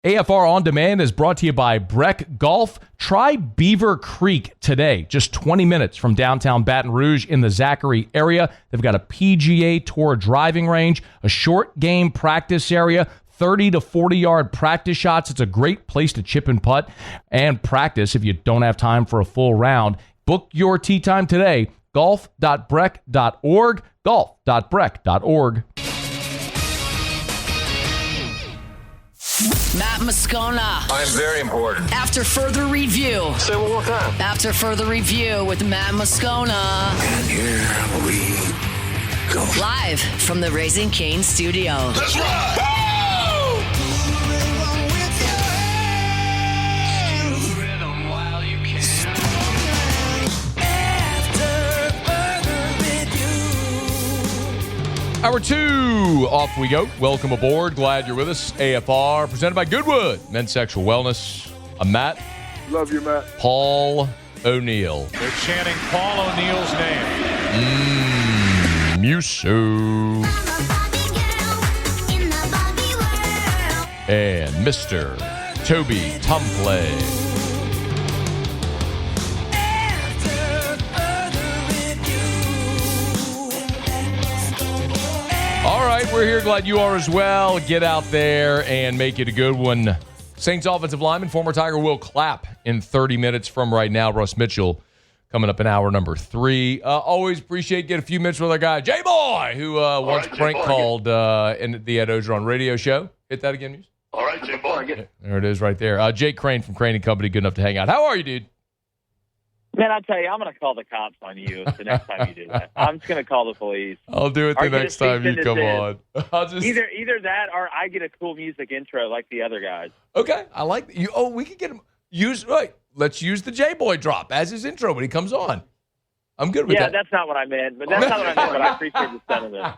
AFR On Demand is brought to you by Breck Golf. Try Beaver Creek today, just 20 minutes from downtown Baton Rouge in the Zachary area. They've got a PGA Tour driving range, a short game practice area, 30 to 40-yard practice shots. It's a great place to chip and putt and practice if you don't have time for a full round. Book your tee time today, golf.breck.org, golf.breck.org. Matt Moscona. I'm very important. After further review. Say it one more time. After further review with Matt Moscona. And here we go. Live from the Raising Cane studio. That's right. Hour 2, off we go. Welcome aboard. Glad you're with us. AFR, presented by Goodwood, Men's Sexual Wellness. I'm Matt. Love you, Matt. Paul O'Neill. They're chanting Paul O'Neill's name. Musso. And Mr. Toby Tumpley. All right, we're here. Glad you are as well. Get out there and make it a good one. Saints offensive lineman, former Tiger Will Clapp in 30 minutes from right now. Russ Mitchell coming up in hour number 3. Always appreciate getting a few minutes with our guy, J-Boy, who once prank called in the Ed Ogeron radio show. Hit that again, Muse. All right, J-Boy. There it is right there. Jake Crain from Crain & Company, good enough to hang out. How are you, dude? Man, I tell you, I'm going to call the cops on you the next time you do that. I'm just going to call the police. I'll do it the next time you come on. I'll just Either that or I get a cool music intro like the other guys. Okay, I like you. Oh, we could get him. Let's use the J-Boy drop as his intro when he comes on. I'm good with that. Yeah, that's not what I meant. But that's not what I meant. But I appreciate the sentiment.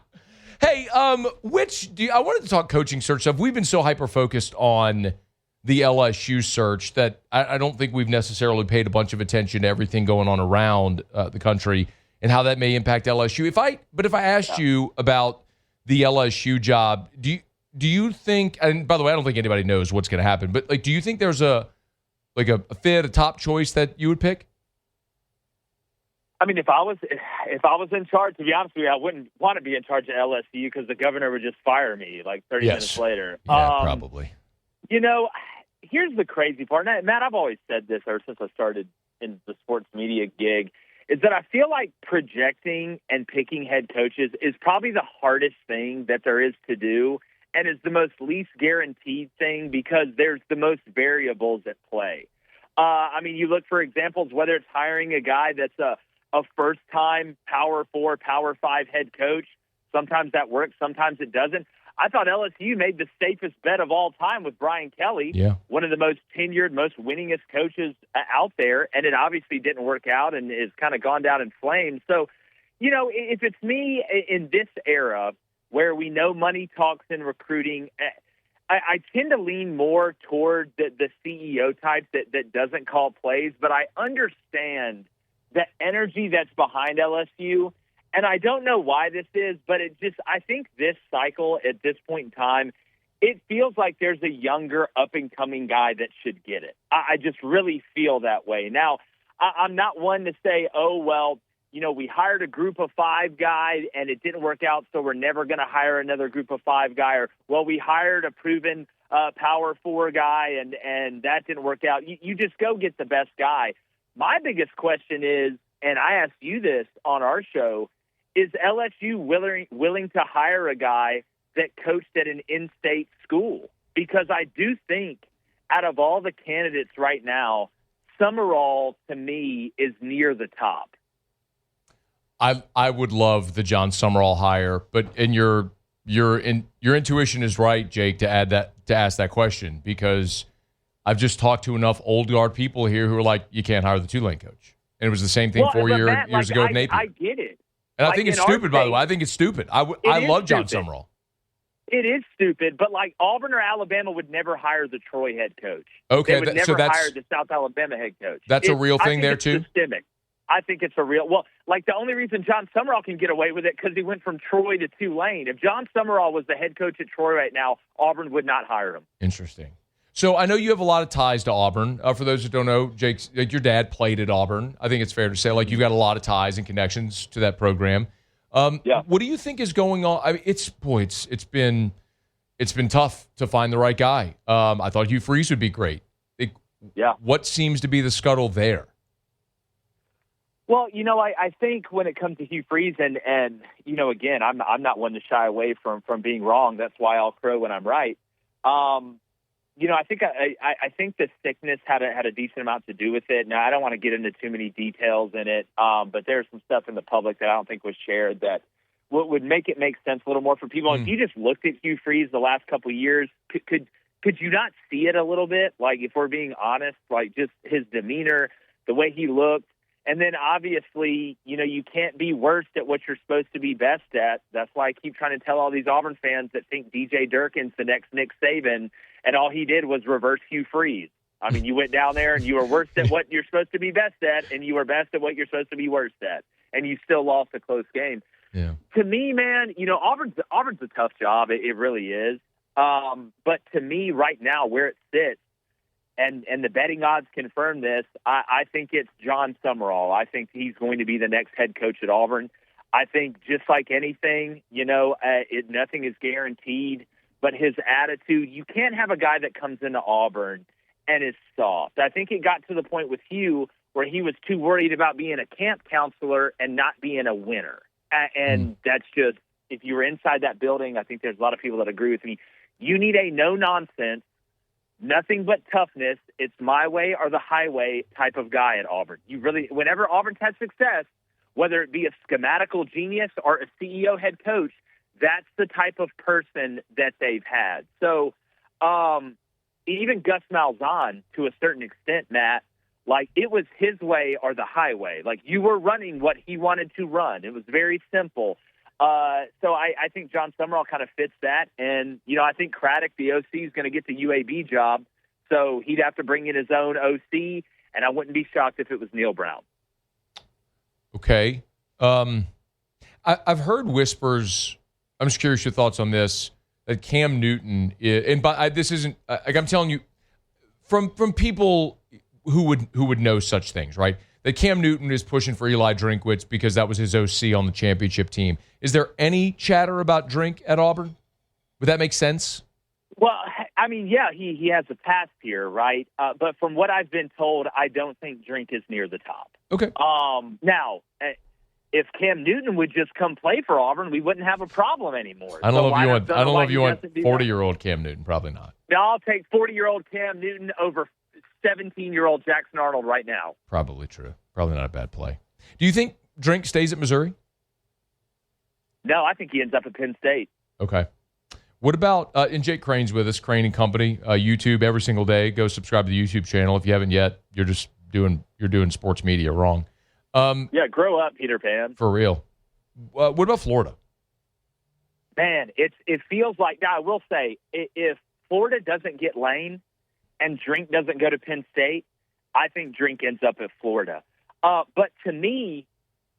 Hey, I wanted to talk coaching search stuff. We've been so hyper focused on the LSU search that I don't think we've necessarily paid a bunch of attention to everything going on around the country and how that may impact LSU. If I asked you about the LSU job, do you think? And by the way, I don't think anybody knows what's going to happen. But do you think there's a top choice that you would pick? I mean, if I was in charge, to be honest with you, I wouldn't want to be in charge of LSU because the governor would just fire me like 30 minutes later. Yeah, probably. Here's the crazy part. And Matt, I've always said this ever since I started in the sports media gig, is that I feel like projecting and picking head coaches is probably the hardest thing that there is to do and is the most least guaranteed thing because there's the most variables at play. You look for examples, whether it's hiring a guy that's a first-time Power 4, Power 5 head coach. Sometimes that works, sometimes it doesn't. I thought LSU made the safest bet of all time with Brian Kelly, one of the most tenured, most winningest coaches out there, and it obviously didn't work out and has kind of gone down in flames. So, if it's me in this era where we know money talks in recruiting, I tend to lean more toward the CEO type that doesn't call plays, but I understand the energy that's behind LSU. And I don't know why this is, but I think this cycle at this point in time, it feels like there's a younger up-and-coming guy that should get it. I just really feel that way. Now, I'm not one to say, we hired a group of 5 guy and it didn't work out, so we're never going to hire another group of 5 guy. Or, we hired a proven Power 4 guy and that didn't work out. You just go get the best guy. My biggest question is, and I asked you this on our show, is LSU willing to hire a guy that coached at an in-state school? Because I do think out of all the candidates right now, Summerall, to me, is near the top. I would love the John Summerall hire, but your intuition is right, Jake, to ask that question, because I've just talked to enough old guard people here who are like, you can't hire the Tulane coach. And it was the same thing 4 years ago with Napier. I get it. And I think it's stupid, by the way. I think it's stupid. I love John Summerall. It is stupid, but Auburn or Alabama would never hire the Troy head coach. Okay, they would never hire the South Alabama head coach. That's a real thing there, too? Systemic. I think it's a real – the only reason John Summerall can get away with it because he went from Troy to Tulane. If John Summerall was the head coach at Troy right now, Auburn would not hire him. Interesting. So I know you have a lot of ties to Auburn. For those who don't know, Jake, like your dad played at Auburn. I think it's fair to say, like, you've got a lot of ties and connections to that program. Yeah. What do you think is going on? I mean, it's been tough to find the right guy. I thought Hugh Freeze would be great. Yeah. What seems to be the scuttle there? Well, I think when it comes to Hugh Freeze, and again, I'm not one to shy away from being wrong. That's why I'll crow when I'm right. I think the sickness had a decent amount to do with it. Now, I don't want to get into too many details in it, but there's some stuff in the public that I don't think was shared that would make it make sense a little more for people. If you just looked at Hugh Freeze the last couple of years, could you not see it a little bit? Like, if we're being honest, like just his demeanor, the way he looked. And then obviously, you can't be worst at what you're supposed to be best at. That's why I keep trying to tell all these Auburn fans that think DJ Durkin's the next Nick Saban, and all he did was reverse Hugh Freeze. I mean, you went down there and you were worst at what you're supposed to be best at, and you were best at what you're supposed to be worst at, and you still lost a close game. Yeah. To me, man, Auburn's a tough job. It really is. But to me, right now, where it sits, and the betting odds confirm this, I think it's John Summerall. I think he's going to be the next head coach at Auburn. I think just like anything, nothing is guaranteed, but his attitude, you can't have a guy that comes into Auburn and is soft. I think it got to the point with Hugh where he was too worried about being a camp counselor and not being a winner. And that's just, if you were inside that building, I think there's a lot of people that agree with me. You need a no-nonsense, nothing but toughness, it's my way or the highway type of guy at Auburn. Whenever Auburn's had success, whether it be a schematical genius or a CEO head coach, that's the type of person that they've had. So even Gus Malzahn, to a certain extent, Matt, like it was his way or the highway. Like you were running what he wanted to run. It was very simple. So I think John Summerall kind of fits that. And, I think Craddock, the OC, is going to get the UAB job. So he'd have to bring in his own OC, and I wouldn't be shocked if it was Neil Brown. Okay. I've heard whispers. I'm just curious your thoughts on this, that Cam Newton, this isn't, like I'm telling you, from people who would know such things, right? That Cam Newton is pushing for Eli Drinkwitz because that was his OC on the championship team. Is there any chatter about Drink at Auburn? Would that make sense? Well, I mean, yeah, he has a past here, right? But from what I've been told, I don't think Drink is near the top. Okay. Now, if Cam Newton would just come play for Auburn, we wouldn't have a problem anymore. I don't know if you want 40-year-old Cam Newton. Probably not. No, I'll take 40-year-old Cam Newton over 17-year-old Jackson Arnold right now. Probably true. Probably not a bad play. Do you think Drink stays at Missouri? No, I think he ends up at Penn State. Okay. What about, and Jake Crain's with us, Crain and Company, YouTube every single day. Go subscribe to the YouTube channel. If you haven't yet, you're doing sports media wrong. Yeah, grow up, Peter Pan. For real. What about Florida? Man, it feels like, now I will say, if Florida doesn't get Lane and Drink doesn't go to Penn State, I think Drink ends up at Florida. But to me,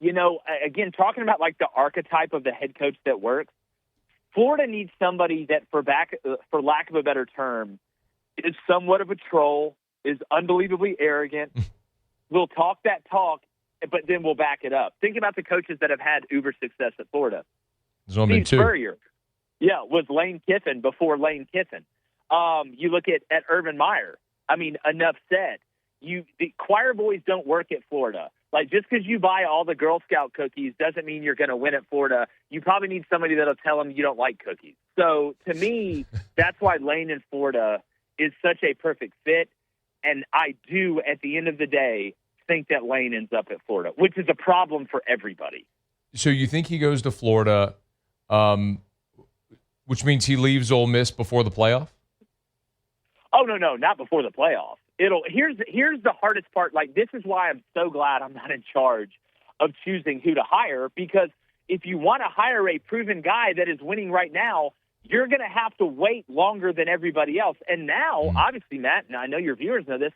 again, talking about like the archetype of the head coach that works, Florida needs somebody that, for lack of a better term, is somewhat of a troll, is unbelievably arrogant, will talk that talk, but then will back it up. Think about the coaches that have had uber success at Florida. There's only been two. Spurrier, was Lane Kiffin before Lane Kiffin. You look at Urban Meyer. I mean, enough said. The choir boys don't work at Florida. Like, just because you buy all the Girl Scout cookies doesn't mean you're going to win at Florida. You probably need somebody that'll tell them you don't like cookies. So, to me, that's why Lane in Florida is such a perfect fit. And I do, at the end of the day, think that Lane ends up at Florida, which is a problem for everybody. So you think he goes to Florida, which means he leaves Ole Miss before the playoff? Oh, no, not before the playoff. Here's the hardest part. Like, this is why I'm so glad I'm not in charge of choosing who to hire, because if you want to hire a proven guy that is winning right now, you're going to have to wait longer than everybody else. And now, obviously, Matt, and I know your viewers know this,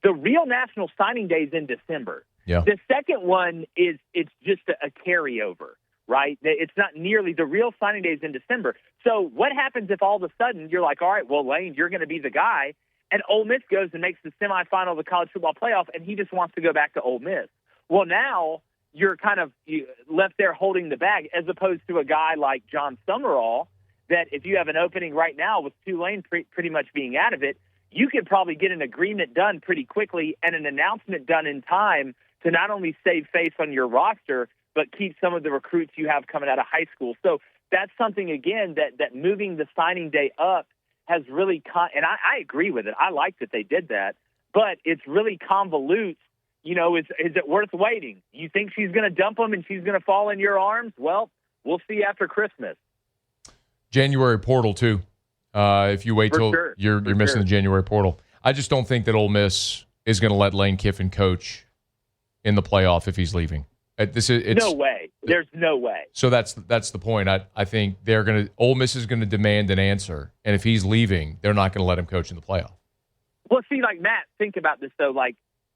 the real National Signing Day is in December. Yeah. The second one it's just a carryover, right? It's not nearly, the real signing day is in December. So what happens if all of a sudden you're like, all right, well, Lane, you're going to be the guy, and Ole Miss goes and makes the semifinal of the college football playoff, and he just wants to go back to Ole Miss. Well, now you're kind of left there holding the bag, as opposed to a guy like John Summerall, that if you have an opening right now with Tulane pretty much being out of it, you could probably get an agreement done pretty quickly and an announcement done in time to not only save face on your roster, but keep some of the recruits you have coming out of high school. So that's something, again, that moving the signing day up has really and I agree with it. I like that they did that, but it's really convolute. Is it worth waiting? You think she's going to dump them and she's going to fall in your arms? Well, we'll see after Christmas. January portal, too. If you wait till you're missing the January portal. I just don't think that Ole Miss is going to let Lane Kiffin coach in the playoff if he's leaving. No way. There's no way. So that's the point. I think Ole Miss is going to demand an answer, and if he's leaving, they're not going to let him coach in the playoff. Well, see, like Matt, think about this though.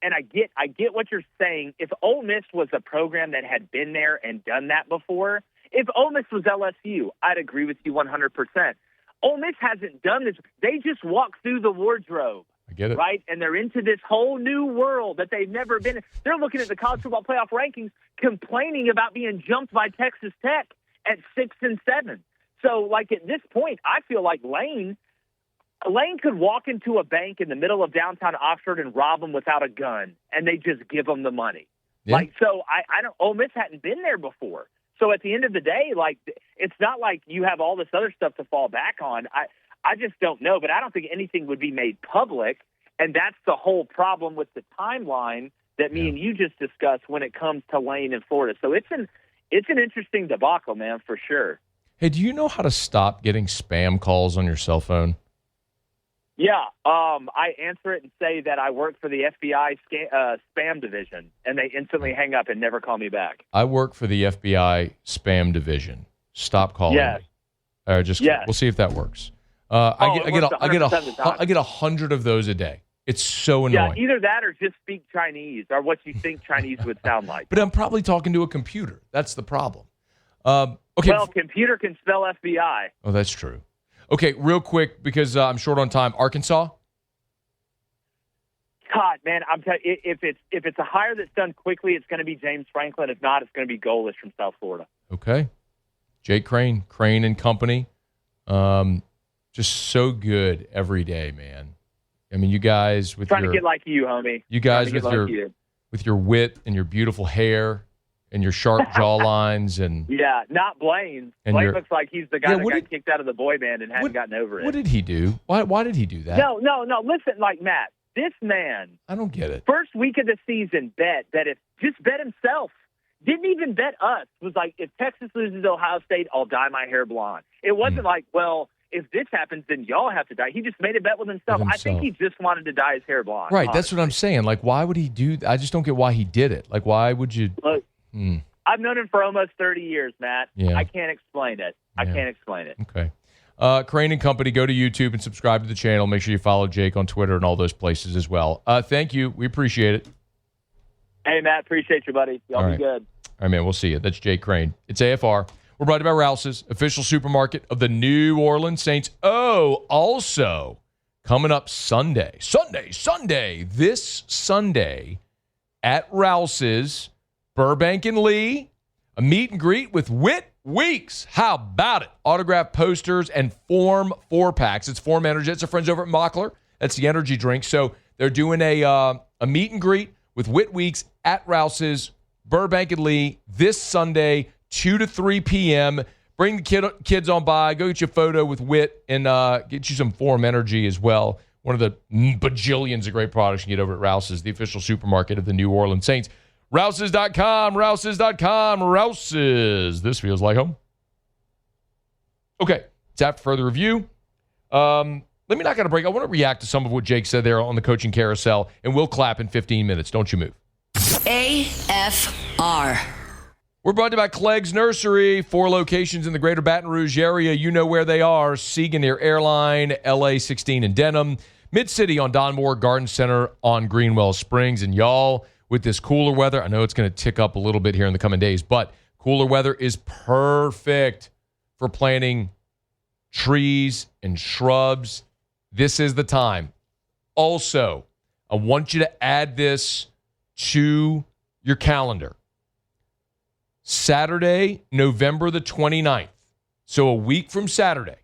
And I get what you're saying. If Ole Miss was a program that had been there and done that before, if Ole Miss was LSU, I'd agree with you 100%. Ole Miss hasn't done this. They just walk through the wardrobe. I get it. Right? And they're into this whole new world that they've never been in. They're looking at the college football playoff rankings, complaining about being jumped by Texas Tech at 6 and 7. So, at this point, I feel like Lane could walk into a bank in the middle of downtown Oxford and rob them without a gun, and they just give them the money. Yeah. I don't. Ole Miss hadn't been there before. So at the end of the day, it's not like you have all this other stuff to fall back on. I just don't know, but I don't think anything would be made public, and that's the whole problem with the timeline that me and you just discussed when it comes to Lane in Florida. So it's an interesting debacle, man, for sure. Hey, do you know how to stop getting spam calls on your cell phone? Yeah, I answer it and say that I work for the FBI spam division, and they instantly hang up and never call me back. I work for the FBI spam division. Stop calling me. We'll see if that works. I get 100 of those a day. It's so annoying. Yeah, either that or just speak Chinese, or what you think Chinese would sound like. But I'm probably talking to a computer. That's the problem. Okay. Well, computer can spell FBI. Oh, that's true. Okay, real quick, because I'm short on time. Arkansas? God, man, I'm telling you, if it's a hire that's done quickly, it's going to be James Franklin. If not, it's going to be Golish from South Florida. Okay. Jake Crain and Company. Just so good every day, man. I mean, you guys with trying to get like you, homie. You guys with your wit and your beautiful hair and your sharp jaw lines and not Blaine. Blaine looks like he's the guy that got kicked out of the boy band and hadn't gotten over it. What did he do? Why did he do that? No. Listen, Matt, this man. I don't get it. First week of the season, bet himself. Didn't even bet us. Was like, if Texas loses Ohio State, I'll dye my hair blonde. It wasn't like, well, if this happens, then y'all have to dye. He just made a bet with himself. I think he just wanted to dye his hair blonde. Right, honestly. That's what I'm saying. Why would he do that? I just don't get why he did it. Why would you? Look, I've known him for almost 30 years, Matt. Yeah. I can't explain it. I can't explain it. Okay. Crain and Company, go to YouTube and subscribe to the channel. Make sure you follow Jake on Twitter and all those places as well. Thank you. We appreciate it. Hey, Matt. Appreciate you, buddy. Y'all be good. All right, man. We'll see you. That's Jake Crain. It's AFR. We're brought to you by Rouse's, official supermarket of the New Orleans Saints. Oh, also coming up Sunday, this Sunday at Rouse's, Burbank and Lee, a meet and greet with Whit Weeks. How about it? Autographed posters and Form 4-packs. It's Form Energy. It's our friends over at Mockler. That's the energy drink. So they're doing a meet and greet with Whit Weeks at Rouse's, Burbank and Lee, this Sunday, 2 to 3 p.m. Bring the kids on by. Go get you a photo with Whit and get you some Form Energy as well. One of the bajillions of great products you can get over at Rouse's, the official supermarket of the New Orleans Saints. Rouse's.com. Rouse's. This feels like home. Okay, it's after further review. Let me knock out a break. I want to react to some of what Jake said there on the coaching carousel, and we'll clap in 15 minutes. Don't you move. AFR. We're brought to you by Clegg's Nursery. 4 locations in the greater Baton Rouge area. You know where they are. Siegen near Airline, LA 16 in Denham, Mid-City on Don Moore, Garden Center on Greenwell Springs. And y'all, with this cooler weather, I know it's going to tick up a little bit here in the coming days, but cooler weather is perfect for planting trees and shrubs. This is the time. Also, I want you to add this to your calendar. Saturday, November the 29th. So a week from Saturday,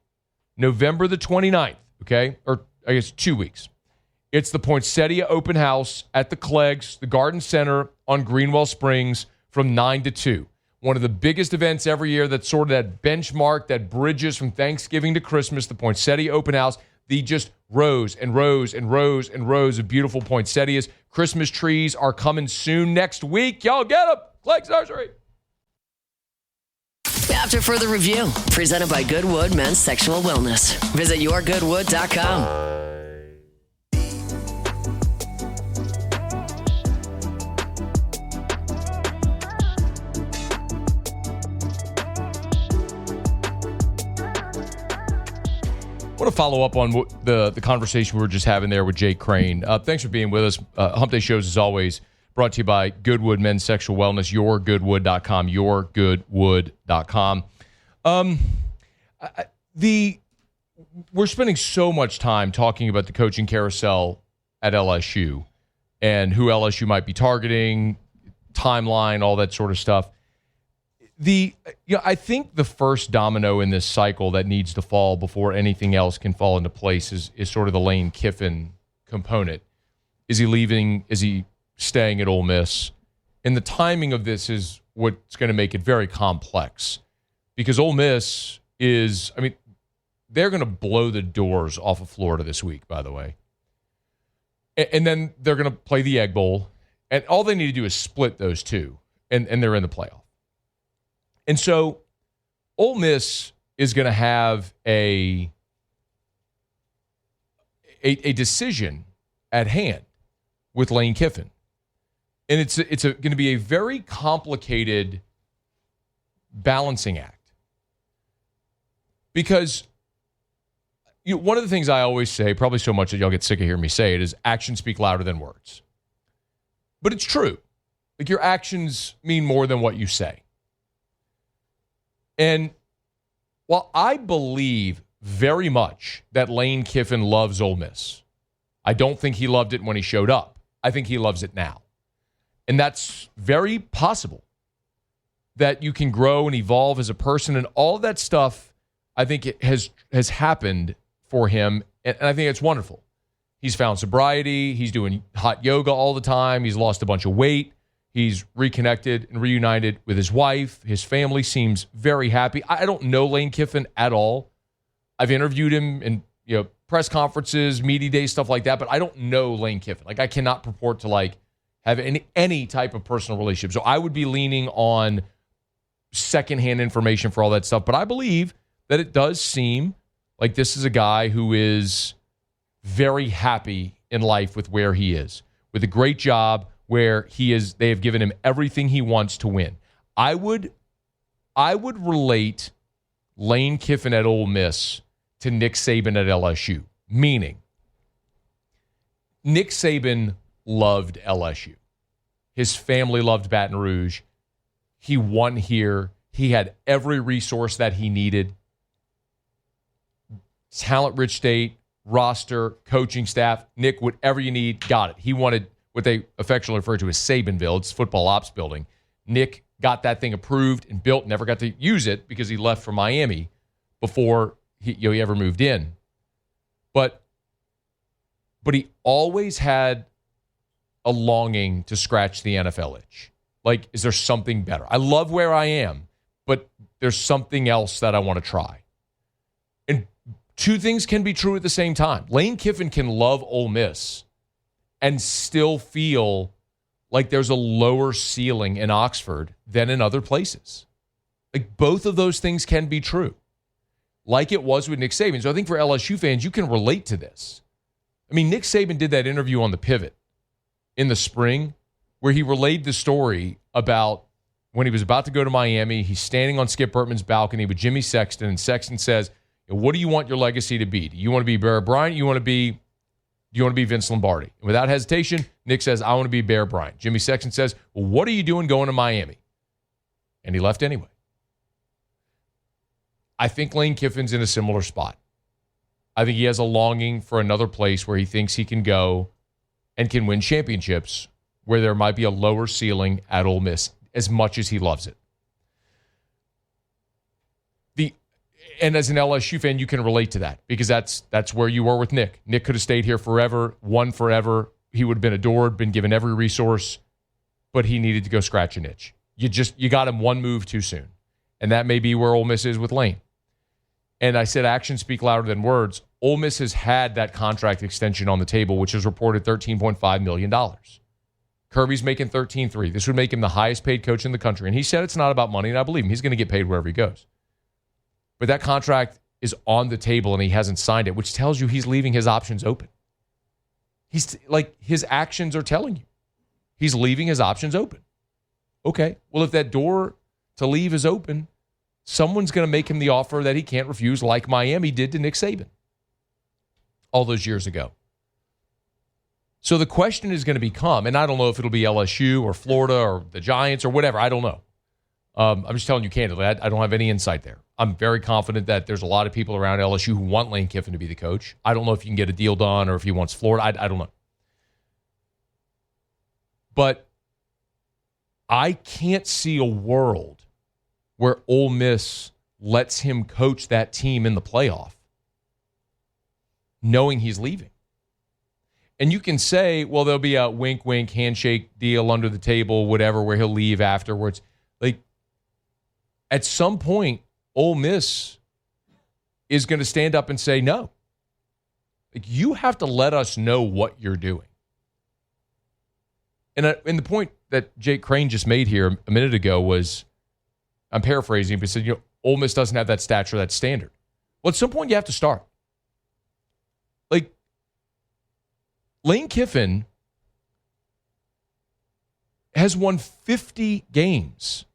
November the 29th, okay? Or I guess 2 weeks. It's the Poinsettia Open House at the Cleggs, the Garden Center on Greenwell Springs from 9 to 2. One of the biggest events every year that's sort of that benchmark that bridges from Thanksgiving to Christmas, the Poinsettia Open House. The just rows and rows and rows and rows of beautiful poinsettias. Christmas trees are coming soon next week. Y'all get them. Cleggs Nursery. After further review, presented by Goodwood Men's Sexual Wellness. Visit yourgoodwood.com. I want to follow up on the conversation we were just having there with Jake Crain. Thanks for being with us. Hump Day Shows, as always, brought to you by Goodwood Men's Sexual Wellness, yourgoodwood.com, yourgoodwood.com. We're spending so much time talking about the coaching carousel at LSU and who LSU might be targeting, timeline, all that sort of stuff. I think the first domino in this cycle that needs to fall before anything else can fall into place is sort of the Lane Kiffin component. Is he leaving? Is he staying at Ole Miss? And the timing of this is what's going to make it very complex because Ole Miss is, they're going to blow the doors off of Florida this week, by the way. And then they're going to play the Egg Bowl. And all they need to do is split those two, and they're in the playoff. And so Ole Miss is going to have a decision at hand with Lane Kiffin. And it's going to be a very complicated balancing act. Because one of the things I always say, probably so much that y'all get sick of hearing me say it, is actions speak louder than words. But it's true. Like, your actions mean more than what you say. And while I believe very much that Lane Kiffin loves Ole Miss, I don't think he loved it when he showed up. I think he loves it now. And that's very possible that you can grow and evolve as a person, and all that stuff, I think it has happened for him, and I think it's wonderful. He's found sobriety. He's doing hot yoga all the time. He's lost a bunch of weight. He's reconnected and reunited with his wife. His family seems very happy. I don't know Lane Kiffin at all. I've interviewed him in press conferences, media days, stuff like that, but I don't know Lane Kiffin. Like, I cannot purport to have any type of personal relationship. So I would be leaning on secondhand information for all that stuff. But I believe that it does seem like this is a guy who is very happy in life with where he is, with a great job, where he is. They have given him everything he wants to win. I would relate Lane Kiffin at Ole Miss to Nick Saban at LSU, meaning Nick Saban loved LSU. His family loved Baton Rouge. He won here. He had every resource that he needed. Talent-rich state, roster, coaching staff. Nick, whatever you need, got it. He wanted what they affectionately refer to as Sabanville. It's football ops building. Nick got that thing approved and built, never got to use it because he left for Miami before he ever moved in. But he always had a longing to scratch the NFL itch. Like, is there something better? I love where I am, but there's something else that I want to try. And two things can be true at the same time. Lane Kiffin can love Ole Miss and still feel like there's a lower ceiling in Oxford than in other places. Like, both of those things can be true, like it was with Nick Saban. So I think for LSU fans, you can relate to this. Nick Saban did that interview on The Pivot in the spring where he relayed the story about when he was about to go to Miami. He's standing on Skip Bertman's balcony with Jimmy Sexton, and Sexton says, what do you want your legacy to be? Do you want to be Bear Bryant? Do you want to be Vince Lombardi? And without hesitation, Nick says, I want to be Bear Bryant. Jimmy Sexton says, well, what are you doing going to Miami? And he left anyway. I think Lane Kiffin's in a similar spot. I think he has a longing for another place where he thinks he can go and can win championships, where there might be a lower ceiling at Ole Miss, as much as he loves it. And as an LSU fan, you can relate to that because that's where you were with Nick. Nick could have stayed here forever, won forever. He would have been adored, been given every resource, but he needed to go scratch an itch. You got him one move too soon. And that may be where Ole Miss is with Lane. And I said actions speak louder than words. Ole Miss has had that contract extension on the table, which is reported $13.5 million. Kirby's making $13.3. This would make him the highest paid coach in the country. And he said it's not about money, and I believe him. He's going to get paid wherever he goes. But that contract is on the table and he hasn't signed it, which tells you he's leaving his options open. His actions are telling you. He's leaving his options open. Okay, well, if that door to leave is open, someone's going to make him the offer that he can't refuse, like Miami did to Nick Saban all those years ago. So the question is going to become, and I don't know if it'll be LSU or Florida or the Giants or whatever, I don't know. I'm just telling you candidly, I don't have any insight there. I'm very confident that there's a lot of people around LSU who want Lane Kiffin to be the coach. I don't know if you can get a deal done or if he wants Florida. I don't know. But I can't see a world where Ole Miss lets him coach that team in the playoff knowing he's leaving. And you can say, well, there'll be a wink-wink handshake deal under the table, whatever, where he'll leave afterwards. At some point, Ole Miss is going to stand up and say no. You have to let us know what you're doing. And the point that Jake Crain just made here a minute ago was, I'm paraphrasing, but he said, Ole Miss doesn't have that stature, that standard. Well, at some point, you have to start. Lane Kiffin has won 50 games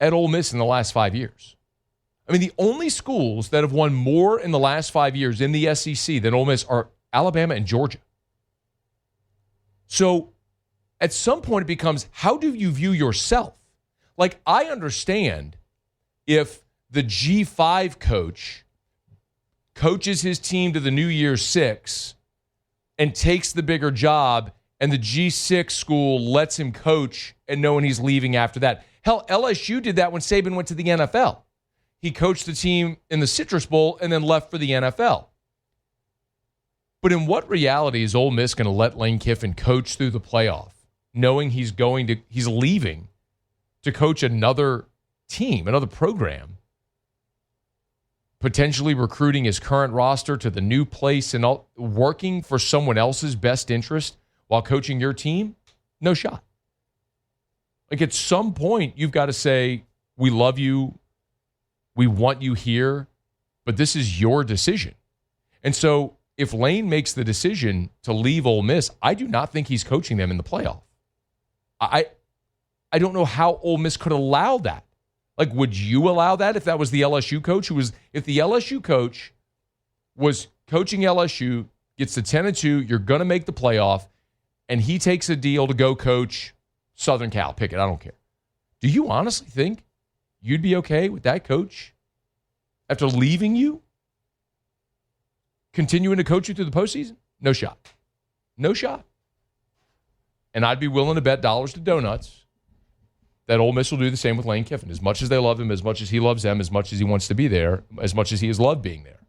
at Ole Miss in the last 5 years. I mean, the only schools that have won more in the last 5 years in the SEC than Ole Miss are Alabama and Georgia. So at some point it becomes, how do you view yourself? I understand if the G5 coach coaches his team to the New Year's Six and takes the bigger job, and the G6 school lets him coach and knowing he's leaving after that. Hell, LSU did that when Saban went to the NFL. He coached the team in the Citrus Bowl and then left for the NFL. But in what reality is Ole Miss going to let Lane Kiffin coach through the playoff, knowing he's leaving to coach another team, another program, potentially recruiting his current roster to the new place and all, working for someone else's best interest while coaching your team? No shot. At some point, you've got to say, we love you, we want you here, but this is your decision. And so if Lane makes the decision to leave Ole Miss, I do not think he's coaching them in the playoff. I don't know how Ole Miss could allow that. Would you allow that if that was the LSU coach if the LSU coach was coaching LSU, gets to 10-2, you're going to make the playoff, and he takes a deal to go coach Southern Cal, pick it, I don't care. Do you honestly think you'd be okay with that coach after leaving you, continuing to coach you through the postseason? No shot. No shot. And I'd be willing to bet dollars to donuts that Ole Miss will do the same with Lane Kiffin. As much as they love him, as much as he loves them, as much as he wants to be there, as much as he has loved being there.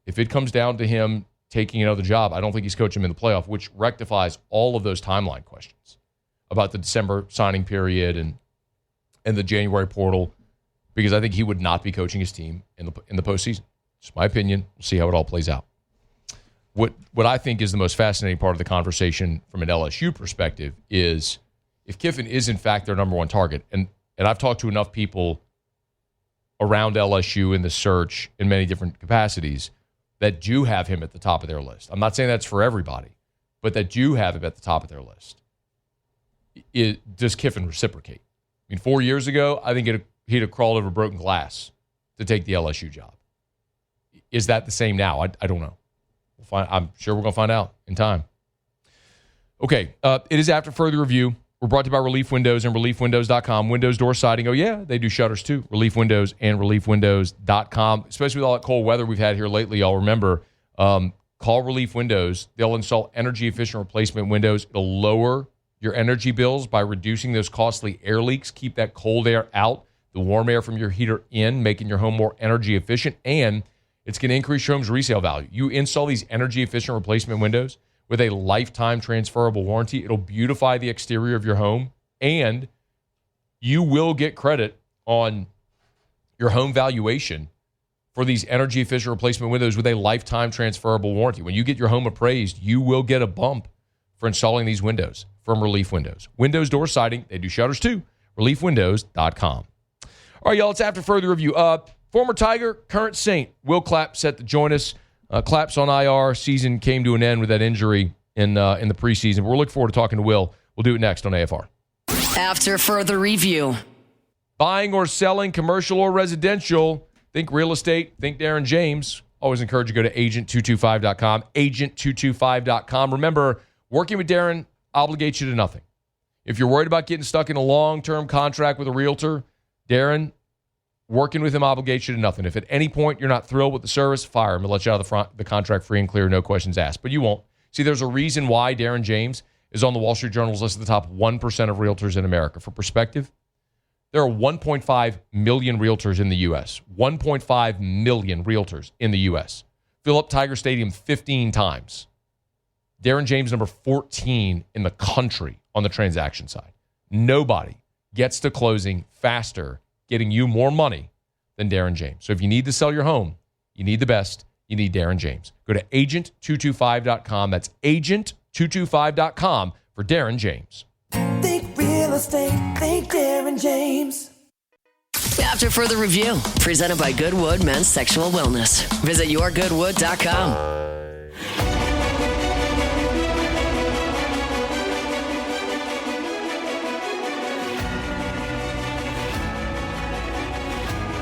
If it comes down to him taking another job, I don't think he's coaching him in the playoff, which rectifies all of those timeline questions about the December signing period and the January portal, because I think he would not be coaching his team in the postseason. It's my opinion. We'll see how it all plays out. What I think is the most fascinating part of the conversation from an LSU perspective is if Kiffin is in fact their number one target, and I've talked to enough people around LSU in the search in many different capacities that do have him at the top of their list. I'm not saying that's for everybody, but that do have him at the top of their list. Does Kiffin reciprocate? I mean, 4 years ago, I think he'd have crawled over broken glass to take the LSU job. Is that the same now? I don't know. I'm sure we're going to find out in time. Okay, it is after further review. We're brought to you by Relief Windows and ReliefWindows.com. Windows door siding. Oh, yeah, they do shutters too. Relief Windows and ReliefWindows.com. Especially with all that cold weather we've had here lately, y'all remember Call Relief Windows. They'll install energy-efficient replacement windows. It'll lower your energy bills by reducing those costly air leaks, keep that cold air out, the warm air from your heater in, making your home more energy efficient, and it's going to increase your home's resale value. You install these energy-efficient replacement windows with a lifetime transferable warranty. It'll beautify the exterior of your home, and you will get credit on your home valuation for these energy-efficient replacement windows with a lifetime transferable warranty. When you get your home appraised, you will get a bump for installing these windows from Relief Windows. Windows, door siding, they do shutters too. ReliefWindows.com. All right, y'all, it's after further review. Former Tiger, current Saint, Will Clapp set to join us. Clapp's on IR. Season came to an end with that injury in the preseason. We're looking forward to talking to Will. We'll do it next on AFR. After further review. Buying or selling, commercial or residential, think real estate, think Darren James. Always encourage you to go to agent225.com, agent225.com. Remember, working with Darren obligates you to nothing. If you're worried about getting stuck in a long-term contract with a realtor, Darren, working with him obligates you to nothing. If at any point you're not thrilled with the service, fire him. He'll let you out of the contract free and clear, no questions asked. But you won't. See, there's a reason why Darren James is on the Wall Street Journal's list of the top 1% of realtors in America. For perspective, there are 1.5 million realtors in the U.S. 1.5 million realtors in the U.S. Fill up Tiger Stadium 15 times. Darren James, number 14 in the country on the transaction side. Nobody gets to closing faster, getting you more money than Darren James. So if you need to sell your home, you need the best, you need Darren James. Go to agent225.com. That's agent225.com for Darren James. Think real estate, think Darren James. After further review, presented by Goodwood Men's Sexual Wellness. Visit yourgoodwood.com.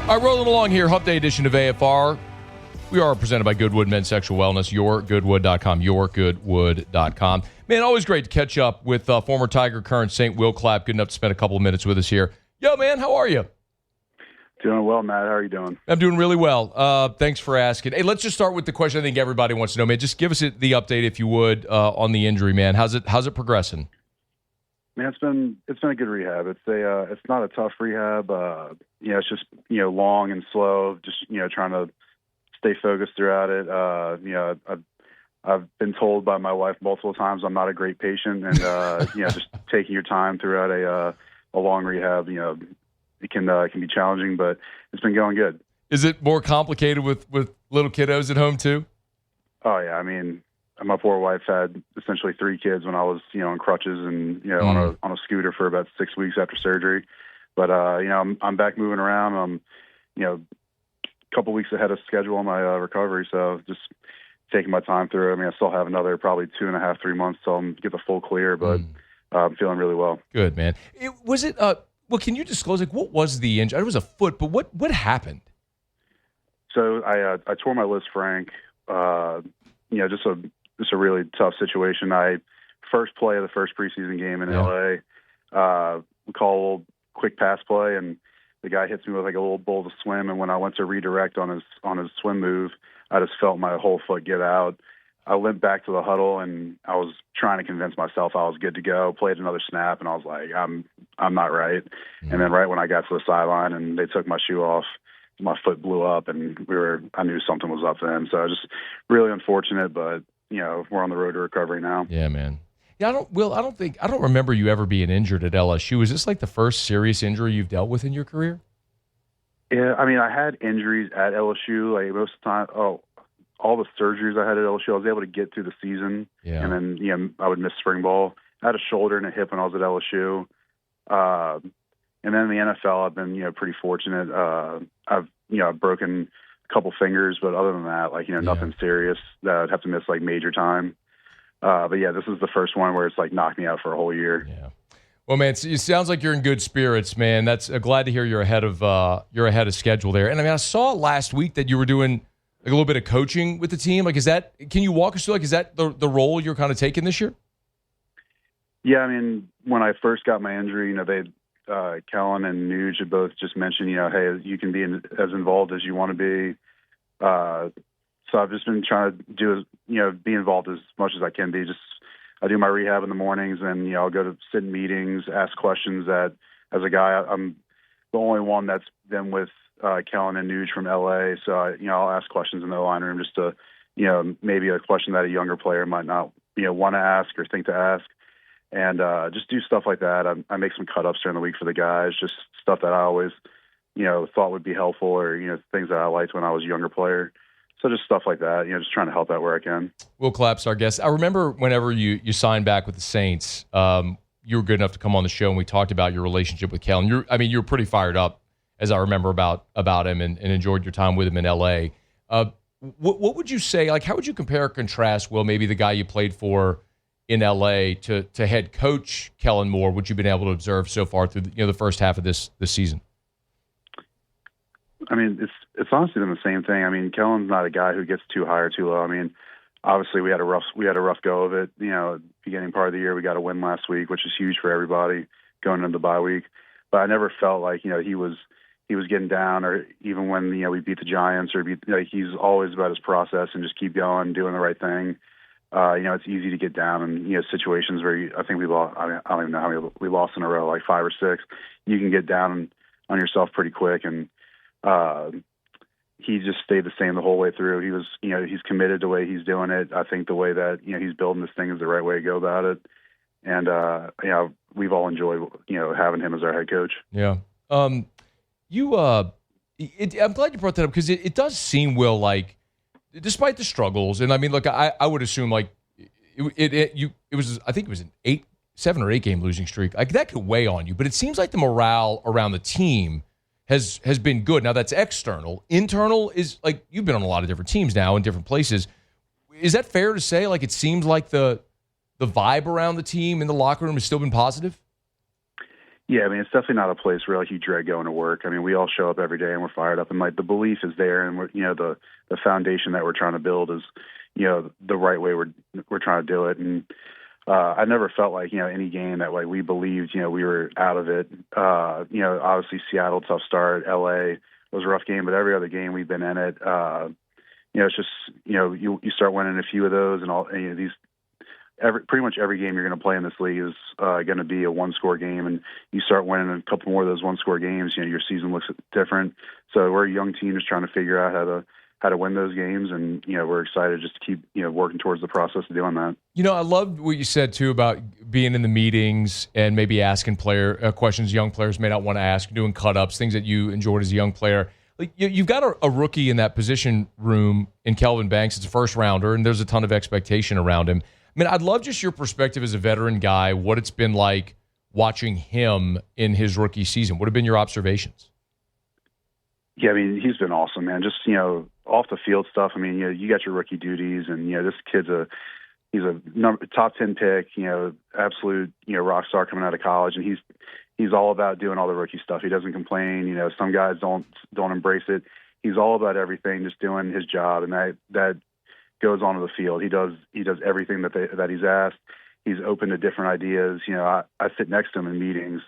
All right, rolling along here, Hump Day edition of AFR. We are presented by Goodwood Men's Sexual Wellness, yourgoodwood.com, yourgoodwood.com. Man, always great to catch up with former Tiger, current Saint Will Clapp. Good enough to spend a couple of minutes with us here. Yo, man, how are you? Doing well, Matt. How are you doing? I'm doing really well. Thanks for asking. Hey, let's just start with the question I think everybody wants to know, man. Just give us the update, if you would, on the injury, man. How's it progressing? Man, it's been a good rehab. It's not a tough rehab. It's just long and slow. Just trying to stay focused throughout it. I've been told by my wife multiple times I'm not a great patient, and just taking your time throughout a long rehab, it can be challenging, but it's been going good. Is it more complicated with little kiddos at home too? Oh yeah, I mean, my poor wife had essentially 3 kids when I was in crutches and on a scooter for about 6 weeks after surgery. But I'm back moving around. I'm a couple weeks ahead of schedule on my recovery, so just taking my time through it. I mean, I still have another probably 2.5, 3 months till I get the full clear, but I'm feeling really well. Good, man. Well, can you disclose, what was the injury? It was a foot, but what happened? So I tore my Liz Frank. Just a really tough situation. First play of the first preseason game in LA. We call a little quick pass play, and the guy hits me with like a little bowl to swim. And when I went to redirect on his swim move, I just felt my whole foot give out. I limped back to the huddle, and I was trying to convince myself I was good to go. Played another snap, and I was like, I'm not right. And then right when I got to the sideline and they took my shoe off, my foot blew up, and I knew something was up then. So just really unfortunate, but we're on the road to recovery now. Yeah, man. Yeah, I don't remember you ever being injured at LSU. Is this like the first serious injury you've dealt with in your career? Yeah, I mean, I had injuries at LSU. Like most of the time, all the surgeries I had at LSU, I was able to get through the season. Yeah. And then, I would miss spring ball. I had a shoulder and a hip when I was at LSU. And then in the NFL, I've been, pretty fortunate. I've broken a couple fingers, but other than that, nothing serious that I'd have to miss major time. But yeah, this is the first one where it's knocked me out for a whole year. Yeah. Well, man, it sounds like you're in good spirits, man. That's glad to hear you're ahead of schedule there. And I mean, I saw last week that you were doing a little bit of coaching with the team. Can you walk us through, is that the role you're kind of taking this year? Yeah, I mean, when I first got my injury, Kellen and Nuge had both just mentioned, hey, you can be as involved as you want to be. So I've just been trying to be involved as much as I can be. I do my rehab in the mornings, and I'll go to sit in meetings, ask questions. That as a guy, I'm the only one that's been with Kellen and Nuge from LA. So I'll ask questions in the line room just to maybe a question that a younger player might not want to ask or think to ask, and just do stuff like that. I make some cut ups during the week for the guys, just stuff that I always thought would be helpful, or things that I liked when I was a younger player. So just stuff like that, just trying to help out where I can. Will Clapp's our guest. I remember whenever you signed back with the Saints, you were good enough to come on the show, and we talked about your relationship with Kellen. You were pretty fired up, as I remember, about him, and enjoyed your time with him in L.A. What would you say, like, how would you compare or contrast, Will, maybe the guy you played for in L.A. to head coach Kellen Moore, what you've been able to observe so far through the first half of this season? I mean, it's honestly been the same thing. I mean, Kellen's not a guy who gets too high or too low. I mean, obviously we had a rough go of it. Beginning part of the year, we got a win last week, which is huge for everybody going into the bye week. But I never felt like he was getting down, or even when we beat the Giants, or he's always about his process and just keep going, doing the right thing. It's easy to get down in situations where I think we lost. I don't even know how many we lost in a row, like 5 or 6. You can get down on yourself pretty quick, and he just stayed the same the whole way through. He was, he's committed to the way he's doing it. I think the way that he's building this thing is the right way to go about it, and we've all enjoyed having him as our head coach. Yeah. I'm glad you brought that up, because it does seem, Will, like, despite the struggles, and I mean, look, I would assume like it was, I think it was an 7 or 8 game losing streak. Like, that could weigh on you, but it seems like the morale around the team has been good. Now, that's external. Internal is, like, you've been on a lot of different teams now in different places. Is that fair to say? Like, it seems like the vibe around the team in the locker room has still been positive? Yeah, I mean, it's definitely not a place where like you dread going to work. I mean, we all show up every day and we're fired up, and like the belief is there, and we're the foundation that we're trying to build is the right way we're trying to do it. And I never felt like any game that like we believed we were out of it. Obviously Seattle, tough start. LA was a rough game, but every other game we've been in it. It's just you start winning a few of those, and all these. Pretty much every game you're going to play in this league is going to be a one-score game, and you start winning a couple more of those one-score games, your season looks different. So we're a young team just trying to figure out how to win those games, and we're excited just to keep working towards the process of doing that. I loved what you said too about being in the meetings and maybe asking questions young players may not want to ask, doing cut-ups, things that you enjoyed as a young player. Like, you've got a rookie in that position room in Kelvin Banks. It's a first-rounder, and there's a ton of expectation around him. I mean, I'd love just your perspective as a veteran guy, what it's been like watching him in his rookie season. What have been your observations? Yeah, I mean, he's been awesome, man. Just, off the field stuff. I mean, you got your rookie duties, and, this kid's he's a top 10 pick, absolute, rock star coming out of college. And he's all about doing all the rookie stuff. He doesn't complain. Some guys don't embrace it. He's all about everything, just doing his job. And that goes onto the field. He does everything that he's asked. He's open to different ideas. I sit next to him in meetings,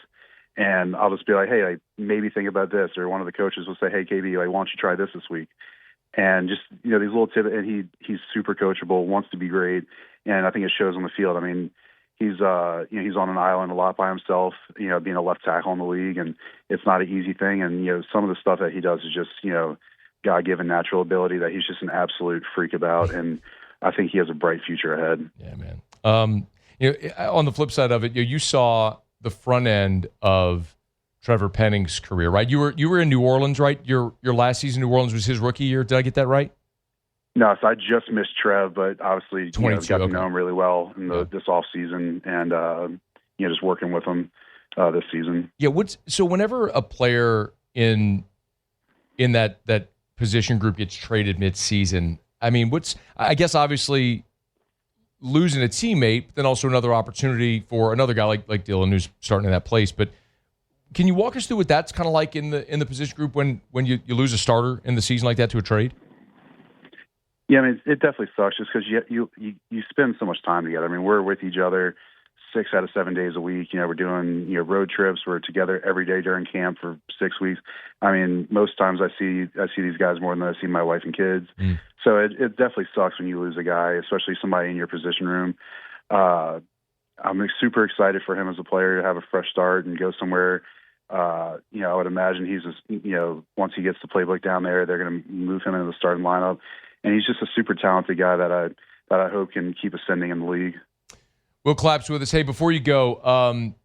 and I'll just be like, hey, maybe think about this. Or one of the coaches will say, hey, KB, why don't you try this week? And just, these little tips. And he's super coachable, wants to be great. And I think it shows on the field. I mean, he's on an island a lot by himself, being a left tackle in the league, and it's not an easy thing. And, some of the stuff that he does is just, God-given natural ability that he's just an absolute freak about, and I think he has a bright future ahead. Yeah, man. On the flip side of it, you saw the front end of Trevor Penning's career, right? You were in New Orleans, right? Your last season in New Orleans was his rookie year. Did I get that right? No, so I just missed Trev, but obviously got to know him really well in this off season, and just working with him this season. Yeah. So whenever a player in that position group gets traded mid-season, I mean, I guess obviously losing a teammate, but then also another opportunity for another guy like Dylan who's starting in that place. But can you walk us through what that's kind of like in the position group when you lose a starter in the season like that to a trade? Yeah, I mean, it definitely sucks just because you spend so much time together. I mean, we're with each other 6 out of 7 days a week. We're doing, road trips. We're together every day during camp for 6 weeks. I mean, most times I see these guys more than I see my wife and kids. So it definitely sucks when you lose a guy, especially somebody in your position room. I'm super excited for him as a player to have a fresh start and go somewhere. I would imagine he's just, once he gets the playbook down there, they're going to move him into the starting lineup. And he's just a super talented guy that I hope can keep ascending in the league. Will Clapp's with us. Hey, before you go,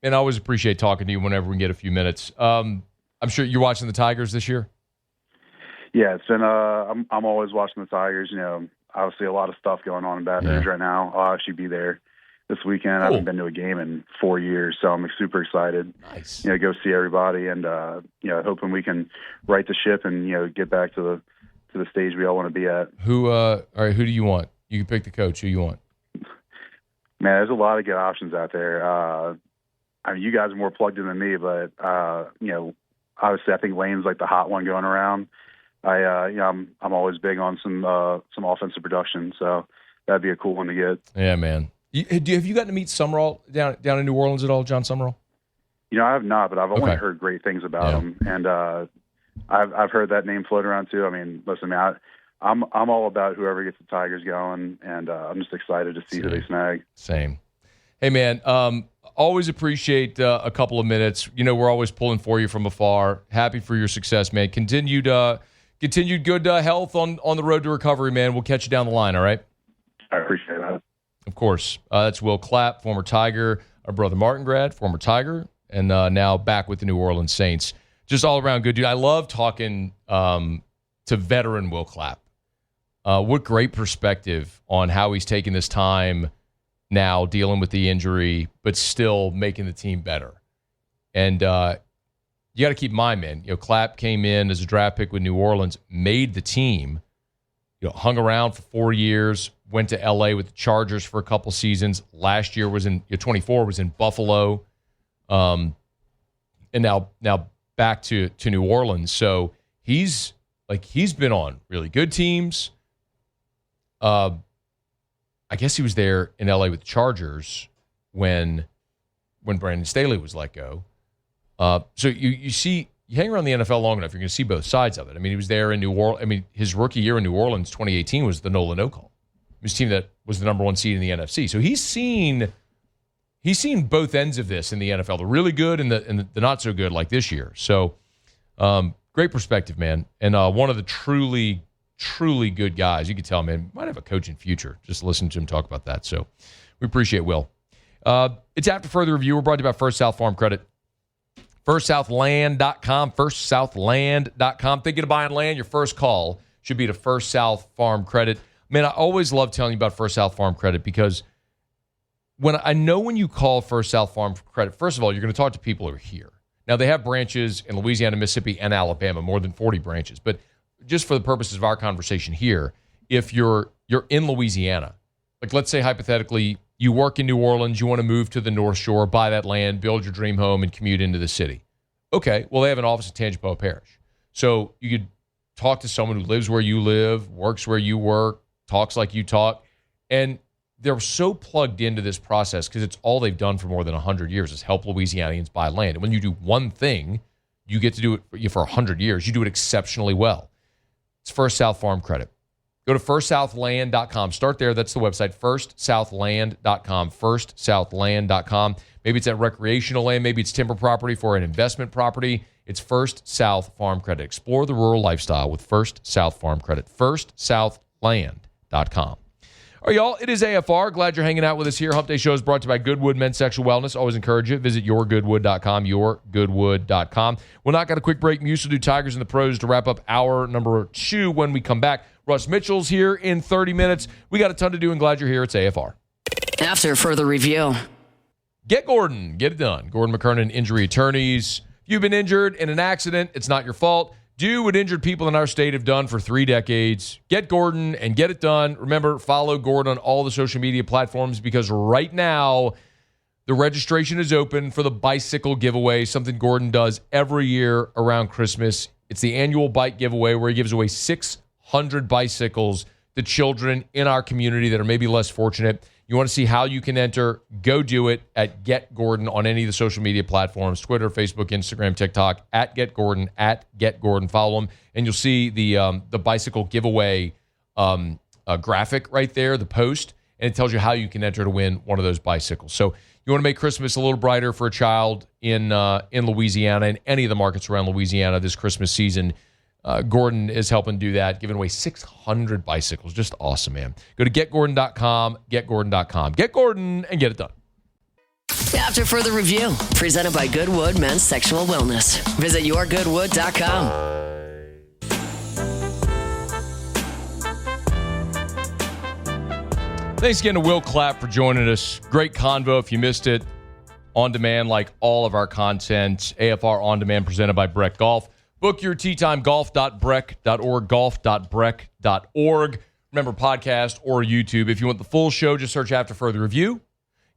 and I always appreciate talking to you whenever we can get a few minutes. I'm sure you're watching the Tigers this year. Yeah, it's been. I'm always watching the Tigers. Obviously a lot of stuff going on in Baton Rouge right now. I'll actually be there this weekend. Cool. I haven't been to a game in 4 years, so I'm super excited. Nice. Go see everybody, and hoping we can right the ship and get back to the stage we all want to be at. All right, who do you want? You can pick the coach. Who you want? Man, there's a lot of good options out there. You guys are more plugged in than me, but obviously I think Lane's like the hot one going around. I'm always big on some offensive production, so that'd be a cool one to get. Yeah, man. Have you gotten to meet Summerall down in New Orleans at all, John Summerall? I have not, but I've only heard great things about him, and I've heard that name float around too. I mean, listen, man, I'm all about whoever gets the Tigers going, and I'm just excited to see who they snag. Same. Hey, man, always appreciate a couple of minutes. We're always pulling for you from afar. Happy for your success, man. Continued good health on the road to recovery, man. We'll catch you down the line, all right? I appreciate that. Of course. That's Will Clapp, former Tiger, our brother Martin grad, former Tiger, and now back with the New Orleans Saints. Just all around good dude. I love talking to veteran Will Clapp. What great perspective on how he's taking this time now dealing with the injury, but still making the team better. And you got to keep in mind, man, Clapp came in as a draft pick with New Orleans, made the team, hung around for 4 years, went to L.A. with the Chargers for a couple seasons. Last year was in 24 was in Buffalo, and now back to New Orleans. So he's been on really good teams. I guess he was there in L.A. with the Chargers when Brandon Staley was let go. So you hang around the NFL long enough, you're going to see both sides of it. I mean, he was there in New Orleans. I mean, his rookie year in New Orleans, 2018, was the Nola no call. It was a team that was the number one seed in the NFC. So he's seen both ends of this in the NFL, the really good and the not so good, like this year. So great perspective, man, and one of the truly good guys. You can tell, man, might have a coaching future. Just listen to him talk about that. So we appreciate Will. It's After Further Review. We're brought to you by First South Farm Credit. FirstSouthLand.com, FirstSouthLand.com. Thinking of buying land? Your first call should be to First South Farm Credit. Man, I always love telling you about First South Farm Credit because when you call First South Farm Credit, first of all, you're going to talk to people who are here. Now, they have branches in Louisiana, Mississippi, and Alabama, more than 40 branches. But just for the purposes of our conversation here, if you're in Louisiana, like let's say hypothetically you work in New Orleans, you want to move to the North Shore, buy that land, build your dream home, and commute into the city. Okay, well, they have an office in Tangipahoa Parish. So you could talk to someone who lives where you live, works where you work, talks like you talk, and they're so plugged into this process because it's all they've done for more than 100 years is help Louisianians buy land. And when you do one thing, you get to do it for 100 years. You do it exceptionally well. It's First South Farm Credit. Go to FirstSouthLand.com. Start there. That's the website, FirstSouthLand.com, FirstSouthLand.com. Maybe it's that recreational land. Maybe it's timber property for an investment property. It's First South Farm Credit. Explore the rural lifestyle with First South Farm Credit. FirstSouthLand.com. All right, y'all, it is AFR. Glad you're hanging out with us here. Hump Day Show is brought to you by Goodwood Men's Sexual Wellness. Always encourage you. Visit yourgoodwood.com, yourgoodwood.com. We'll not got a quick break. We used to do Tigers and the Pros to wrap up hour number 2 when we come back. Russ Mitchell's here in 30 minutes. We got a ton to do, and glad you're here. It's AFR. After Further Review. Get Gordon. Get it done. Gordon McKernan, Injury Attorneys. If you've been injured in an accident, it's not your fault. Do what injured people in our state have done for 3 decades. Get Gordon and get it done. Remember, follow Gordon on all the social media platforms because right now the registration is open for the bicycle giveaway, something Gordon does every year around Christmas. It's the annual bike giveaway where he gives away 600 bicycles to children in our community that are maybe less fortunate. You want to see how you can enter? Go do it at Get Gordon on any of the social media platforms, Twitter, Facebook, Instagram, TikTok, at Get Gordon, Follow them, and you'll see the bicycle giveaway graphic right there, the post, and it tells you how you can enter to win one of those bicycles. So you want to make Christmas a little brighter for a child in Louisiana, in any of the markets around Louisiana this Christmas season. Gordon is helping do that, giving away 600 bicycles. Just awesome, man. Go to getgordon.com, getgordon.com. Get Gordon and get it done. After further review, presented by Goodwood Men's Sexual Wellness. Visit yourgoodwood.com. Thanks again to Will Clapp for joining us. Great convo. If you missed it, on demand like all of our content. AFR On Demand presented by Breck Golf. Book your tee time, golf.breck.org, golf.breck.org. Remember, podcast or YouTube. If you want the full show, just search After Further Review.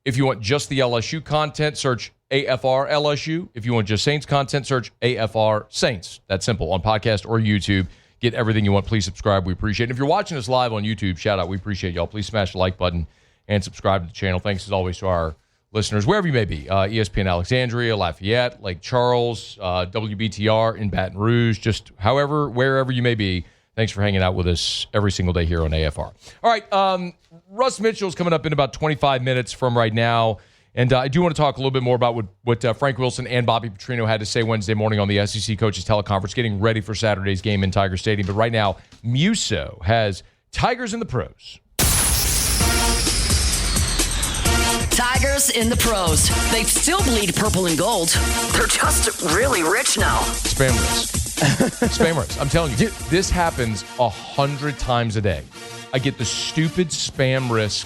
If you want just the LSU content, search AFR LSU. If you want just Saints content, search AFR Saints. That's simple. On podcast or YouTube, get everything you want. Please subscribe. We appreciate it. If you're watching us live on YouTube, shout out. We appreciate y'all. Please smash the like button and subscribe to the channel. Thanks, as always, to our listeners, wherever you may be. ESPN Alexandria, Lafayette, Lake Charles, WBTR in Baton Rouge, just wherever you may be. Thanks for hanging out with us every single day here on AFR. All right, Russ Mitchell's coming up in about 25 minutes from right now. And I do want to talk a little bit more about what Frank Wilson and Bobby Petrino had to say Wednesday morning on the SEC Coaches Teleconference, getting ready for Saturday's game in Tiger Stadium. But right now, Muso has Tigers in the pros. Tigers in the pros. They still bleed purple and gold. They're just really rich now. Spam risk. Spam risk. I'm telling you, dude, this happens 100 times a day. I get the stupid spam risk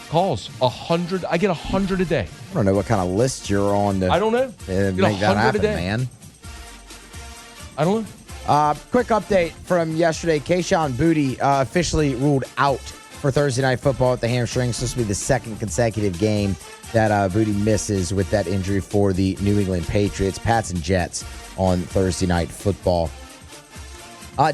calls. 100. I get 100 a day. I don't know what kind of list you're on to I don't know. make that happen, man. I don't know. Quick update from yesterday. Kayshon Boutte officially ruled out for Thursday Night Football with the hamstring. It's supposed to be the second consecutive game that Boutte misses with that injury for the New England Patriots. Pats and Jets on Thursday Night Football.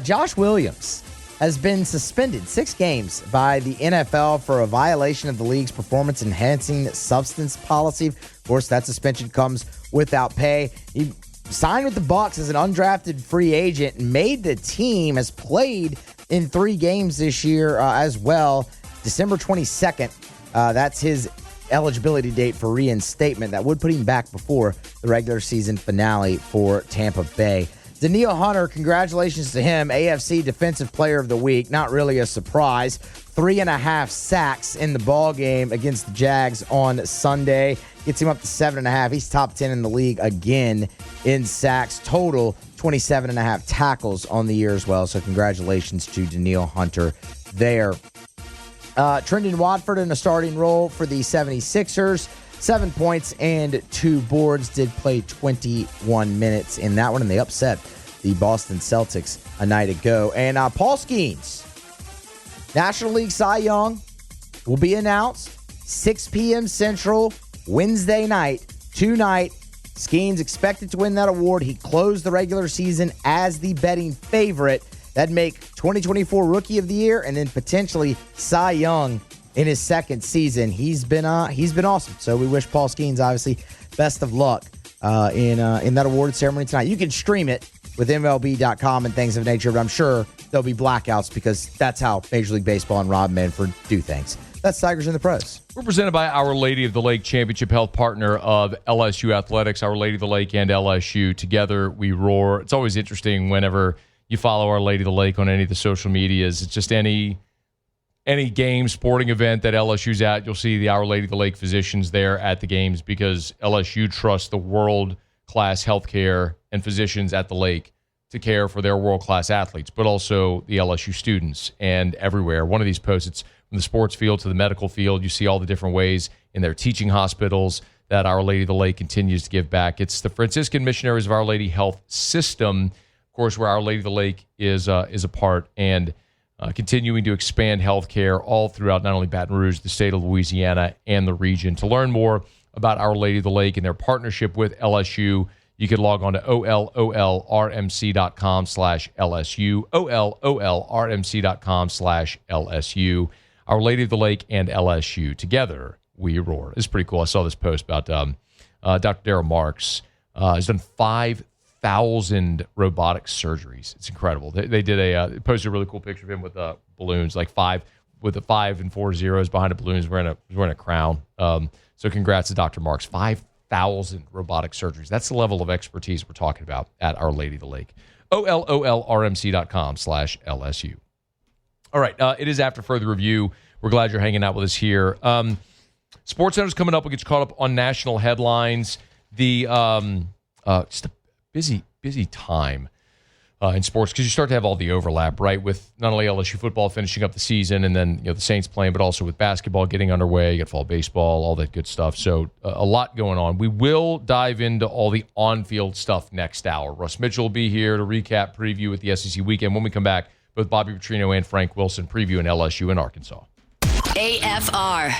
Josh Williams has been suspended 6 games by the NFL for a violation of the league's performance-enhancing substance policy. Of course, that suspension comes without pay. He signed with the Bucs as an undrafted free agent and made the team, has played in 3 games this year as well. December 22nd, that's his eligibility date for reinstatement. That would put him back before the regular season finale for Tampa Bay. Danielle Hunter, congratulations to him, AFC Defensive Player of the Week. Not really a surprise. 3.5 sacks in the ball game against the Jags on Sunday. Gets him up to 7.5. He's top 10 in the league again in sacks. Total 27.5 tackles on the year as well. So congratulations to Danielle Hunter there. Trendon Watford in a starting role for the 76ers. 7 points and 2 boards. Did play 21 minutes in that one, and they upset the Boston Celtics a night ago. And Paul Skeens, National League Cy Young, will be announced 6 p.m. Central, Wednesday night. Tonight, Skeens expected to win that award. He closed the regular season as the betting favorite. That'd make 2024 Rookie of the Year and then potentially Cy Young in his second season. He's been awesome. So we wish Paul Skeens, obviously, best of luck in that award ceremony tonight. You can stream it with MLB.com and things of nature, but I'm sure there'll be blackouts because that's how Major League Baseball and Rob Manfred do things. That's Tigers in the Pros. We're presented by Our Lady of the Lake, Championship Health Partner of LSU Athletics. Our Lady of the Lake and LSU, together we roar. It's always interesting whenever you follow Our Lady of the Lake on any of the social medias. It's just any game, sporting event that LSU's at, you'll see the Our Lady of the Lake physicians there at the games because LSU trusts the world-class healthcare and physicians at the lake to care for their world-class athletes, but also the LSU students and everywhere. One of these posts, it's from the sports field to the medical field. You see all the different ways in their teaching hospitals that Our Lady of the Lake continues to give back. It's the Franciscan Missionaries of Our Lady Health System, of course, where Our Lady of the Lake is a part, and continuing to expand healthcare all throughout not only Baton Rouge, the state of Louisiana, and the region. To learn more about Our Lady of the Lake and their partnership with LSU, you can log on to ololrmc.com/LSU, ololrmc.com/LSU. Our Lady of the Lake and LSU. Together, we roar. It's pretty cool. I saw this post about Dr. Darryl Marks. Has done 5,000 robotic surgeries. It's incredible. They did posted a really cool picture of him with balloons, like 5 and 4 zeros behind a balloon. He's wearing a crown. So congrats to Dr. Marks. 5,000 robotic surgeries. That's the level of expertise we're talking about at Our Lady of the Lake. OLOLRMC.com/LSU. All right. It is after further review. We're glad you're hanging out with us here. SportsCenter's coming up. We'll get you caught up on national headlines. The just a busy time in sports because you start to have all the overlap, right? With not only LSU football finishing up the season and then the Saints playing, but also with basketball getting underway. You got fall baseball, all that good stuff. So a lot going on. We will dive into all the on-field stuff next hour. Russ Mitchell will be here to recap, preview with the SEC weekend. When we come back, both Bobby Petrino and Frank Wilson previewing LSU and Arkansas. AFR.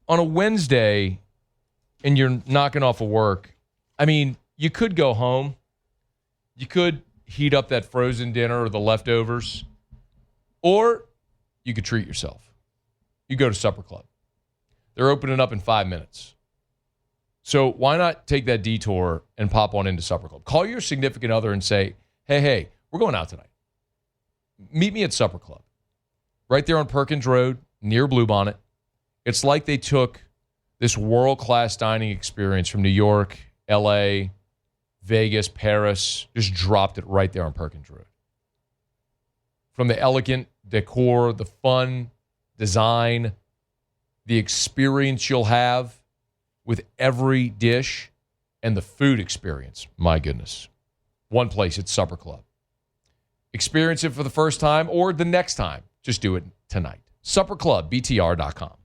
On a Wednesday, and you're knocking off of work, I mean, you could go home. You could heat up that frozen dinner or the leftovers. Or you could treat yourself. You go to Supper Club. They're opening up in 5 minutes. So why not take that detour and pop on into Supper Club? Call your significant other and say, hey, we're going out tonight. Meet me at Supper Club. Right there on Perkins Road, near Bluebonnet. It's like they took this world-class dining experience from New York, L.A., Vegas, Paris, just dropped it right there on Perkins Road. From the elegant decor, the fun design, the experience you'll have with every dish, and the food experience. My goodness. One place, it's Supper Club. Experience it for the first time or the next time. Just do it tonight. SupperClubBTR.com.